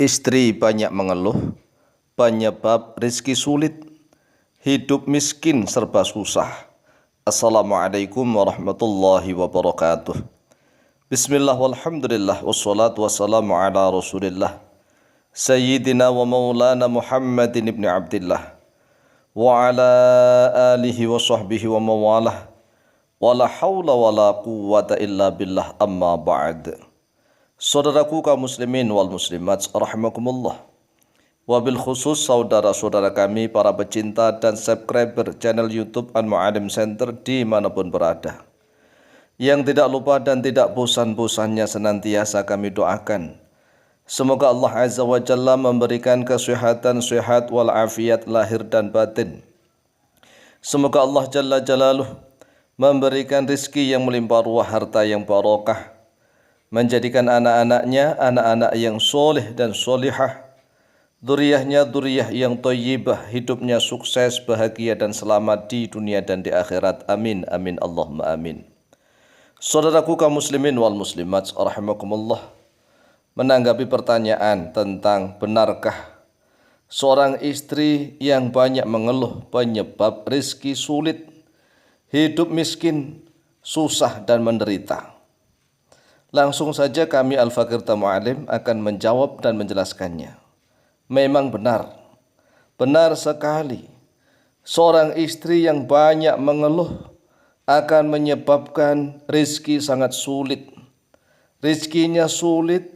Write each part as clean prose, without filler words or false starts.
Istri banyak mengeluh, penyebab rizki sulit, hidup miskin serba susah. Assalamualaikum warahmatullahi wabarakatuh. Bismillah walhamdulillah wassalatu wassalamu ala rasulillah Sayyidina wa maulana Muhammadin ibn Abdillah wa ala alihi wa sahbihi wa mawalah wa la hawla wa la quwwata illa billah amma ba'd. Saudaraku kaum muslimin wal muslimat rahimakumullah. Wabil khusus saudara-saudara kami para pecinta dan subscriber channel YouTube Al-Mu'alim Center dimanapun berada. Yang tidak lupa dan tidak bosan-bosannya senantiasa kami doakan. Semoga Allah Azza wa Jalla memberikan kesehatan sehat walafiat lahir dan batin. Semoga Allah Jalla Jalaluh memberikan rizki yang melimpah ruah, harta yang barokah, menjadikan anak-anaknya anak-anak yang soleh dan solihah, dzurriyyahnya dzurriyyah yang thayyibah, hidupnya sukses, bahagia dan selamat di dunia dan di akhirat. Amin amin Allahumma amin. Saudaraku kaum muslimin wal muslimat rahimakumullah, menanggapi pertanyaan tentang benarkah seorang istri yang banyak mengeluh penyebab rizki sulit, hidup miskin, susah dan menderita. Langsung saja kami Al-Fakir Mu'alim akan menjawab dan menjelaskannya. Memang benar, benar sekali. Seorang istri yang banyak mengeluh akan menyebabkan rizki sangat sulit. Rizkinya sulit,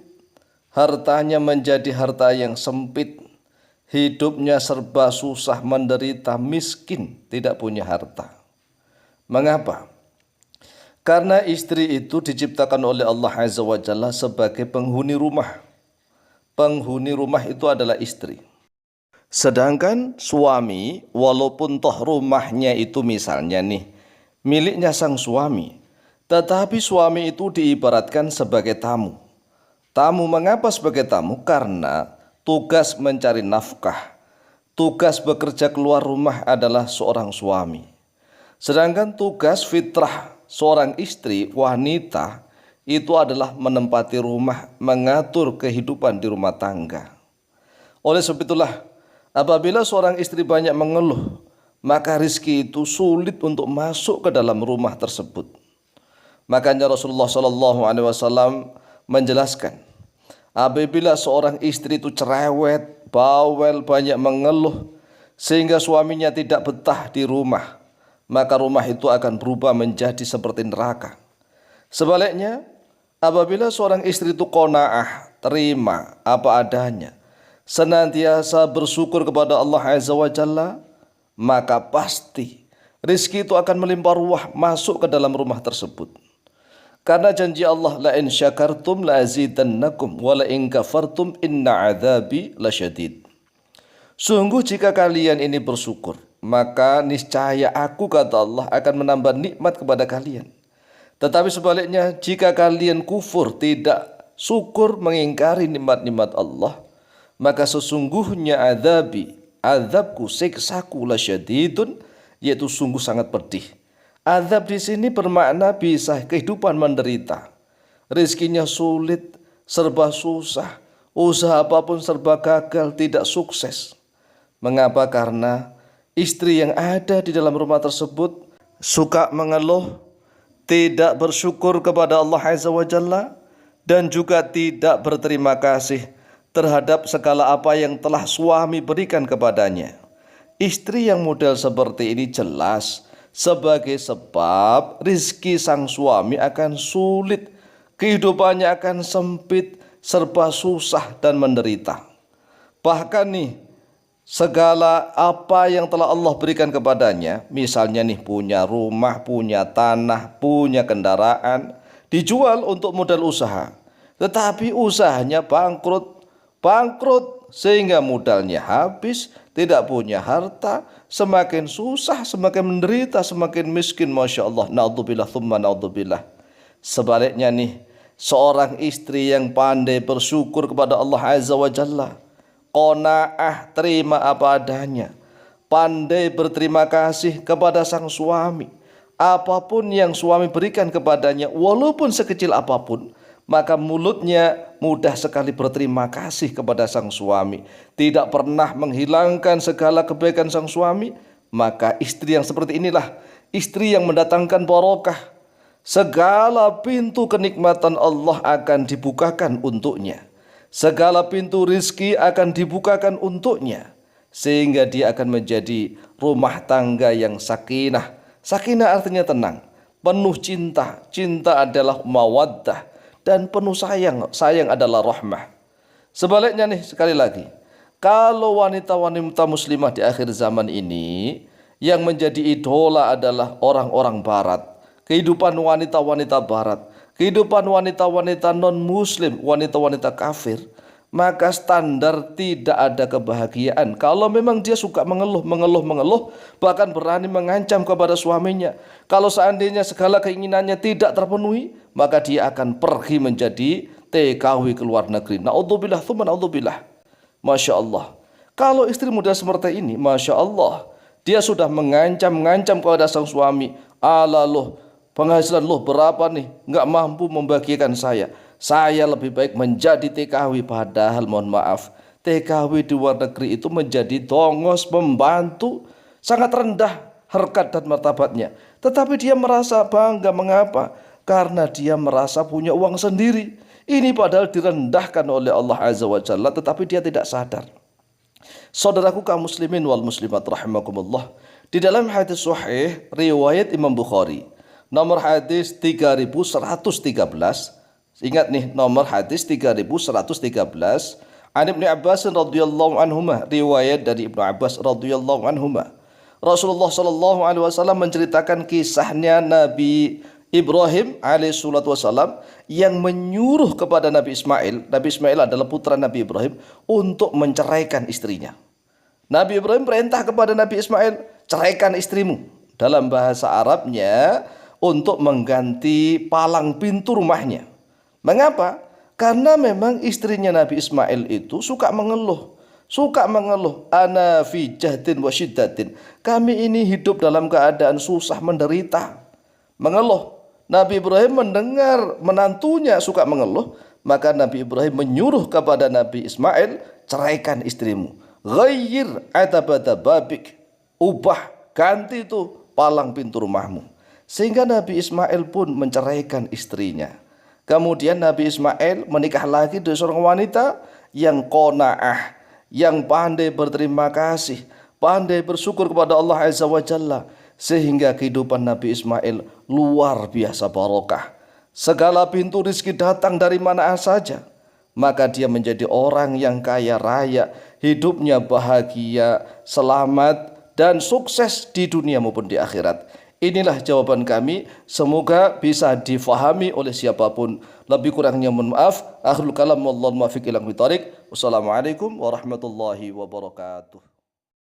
hartanya menjadi harta yang sempit, hidupnya serba susah, menderita, miskin, tidak punya harta. Mengapa? Karena istri itu diciptakan oleh Allah Azza wa Jalla sebagai penghuni rumah. Penghuni rumah itu adalah istri. Sedangkan suami, walaupun toh rumahnya itu misalnya nih, miliknya sang suami, tetapi suami itu diibaratkan sebagai tamu. Tamu mengapa sebagai tamu? Karena tugas mencari nafkah, tugas bekerja keluar rumah adalah seorang suami. Sedangkan tugas fitrah seorang istri wanita itu adalah menempati rumah, mengatur kehidupan di rumah tangga. Oleh sebab itulah apabila seorang istri banyak mengeluh, maka rizki itu sulit untuk masuk ke dalam rumah tersebut. Makanya Rasulullah SAW menjelaskan, apabila seorang istri itu cerewet, bawel, banyak mengeluh sehingga suaminya tidak betah di rumah, maka rumah itu akan berubah menjadi seperti neraka. Sebaliknya, apabila seorang istri itu qanaah, terima apa adanya, senantiasa bersyukur kepada Allah Azza wa Jalla, maka pasti rizki itu akan melimpah ruah masuk ke dalam rumah tersebut. Karena janji Allah, la in syakartum la azidannakum wa la in kafartum inna adzabi lasyadid. Sungguh jika kalian ini bersyukur, maka niscaya aku, kata Allah, akan menambah nikmat kepada kalian. Tetapi sebaliknya, jika kalian kufur, tidak syukur, mengingkari nikmat-nikmat Allah, maka sesungguhnya azabku, siksaku lasyadidun, yaitu sungguh sangat pedih. Azab di sini bermakna bisa kehidupan menderita, rizkinya sulit, serba susah, usaha apapun serba gagal, tidak sukses. Mengapa? Karena istri yang ada di dalam rumah tersebut suka mengeluh, tidak bersyukur kepada Allah Azza wa Jalla, dan juga tidak berterima kasih terhadap segala apa yang telah suami berikan kepadanya. Istri yang model seperti ini jelas sebagai sebab rizki sang suami akan sulit, kehidupannya akan sempit, serba susah dan menderita. Bahkan nih, segala apa yang telah Allah berikan kepadanya, misalnya nih punya rumah, punya tanah, punya kendaraan, dijual untuk modal usaha. Tetapi usahanya bangkrut sehingga modalnya habis, tidak punya harta, semakin susah, semakin menderita, semakin miskin. Masya Allah, na'udzubillah thumma na'udzubillah. Sebaliknya nih, seorang istri yang pandai bersyukur kepada Allah Azza wa Jalla, qanaah, terima apa adanya, pandai berterima kasih kepada sang suami, apapun yang suami berikan kepadanya, walaupun sekecil apapun, maka mulutnya mudah sekali berterima kasih kepada sang suami, tidak pernah menghilangkan segala kebaikan sang suami, maka istri yang seperti inilah istri yang mendatangkan barokah. Segala pintu kenikmatan Allah akan dibukakan untuknya. Segala pintu rizki akan dibukakan untuknya. Sehingga dia akan menjadi rumah tangga yang sakinah. Sakinah artinya tenang, penuh cinta. Cinta adalah mawaddah. Dan penuh sayang. Sayang adalah rahmah. Sebaliknya nih sekali lagi, kalau wanita-wanita muslimah di akhir zaman ini yang menjadi idola adalah orang-orang barat, kehidupan wanita-wanita barat, kehidupan wanita-wanita non-muslim, wanita-wanita kafir, maka standar tidak ada kebahagiaan. Kalau memang dia suka mengeluh, bahkan berani mengancam kepada suaminya. Kalau seandainya segala keinginannya tidak terpenuhi, maka dia akan pergi menjadi TKW ke luar negeri. Na'udzubillah, tsumma na'udzubillah. Masya Allah. Kalau istri muda seperti ini, Masya Allah, dia sudah mengancam kepada sang suami. Ala loh, penghasilan lo berapa nih? Nggak mampu membagikan saya. Saya lebih baik menjadi TKW. Padahal mohon maaf, TKW di luar negeri itu menjadi tongos pembantu, sangat rendah harkat dan martabatnya. Tetapi dia merasa bangga. Mengapa? Karena dia merasa punya uang sendiri. Ini padahal direndahkan oleh Allah Azza wa Jalla, tetapi dia tidak sadar. Saudaraku kaum muslimin wal muslimat rahimakumullah, di dalam hadis sahih riwayat Imam Bukhari, nomor hadis 3113. Ingat nih, nomor hadis 3113. An Ibnu Abbas radhiyallahu anhuma, riwayat dari Ibnu Abbas radhiyallahu anhuma. Rasulullah sallallahu alaihi wasallam menceritakan kisahnya Nabi Ibrahim alaihissalatu wassalam yang menyuruh kepada Nabi Ismail. Nabi Ismail adalah putra Nabi Ibrahim, untuk menceraikan istrinya. Nabi Ibrahim perintah kepada Nabi Ismail, ceraikan istrimu. Dalam bahasa Arabnya, untuk mengganti palang pintu rumahnya. Mengapa? Karena memang istrinya Nabi Ismail itu suka mengeluh. Ana fi jahdin wa syiddatin. Kami ini hidup dalam keadaan susah menderita. Mengeluh. Nabi Ibrahim mendengar menantunya suka mengeluh, maka Nabi Ibrahim menyuruh kepada Nabi Ismail, ceraikan istrimu. Ghayyir atabata babik. Ubah, ganti itu palang pintu rumahmu. Sehingga Nabi Ismail pun menceraikan istrinya. Kemudian Nabi Ismail menikah lagi dengan seorang wanita yang qanaah, yang pandai berterima kasih, pandai bersyukur kepada Allah Azza wa Jalla. Sehingga kehidupan Nabi Ismail luar biasa barokah. Segala pintu rizki datang dari mana saja. Maka dia menjadi orang yang kaya raya, hidupnya bahagia, selamat, dan sukses di dunia maupun di akhirat. Inilah jawaban kami, semoga bisa difahami oleh siapapun. Lebih kurangnya mohon maaf. Akhirul kalam, wallahu muwaffiq ila aqwamit thoriq. Wassalamualaikum warahmatullahi wabarakatuh.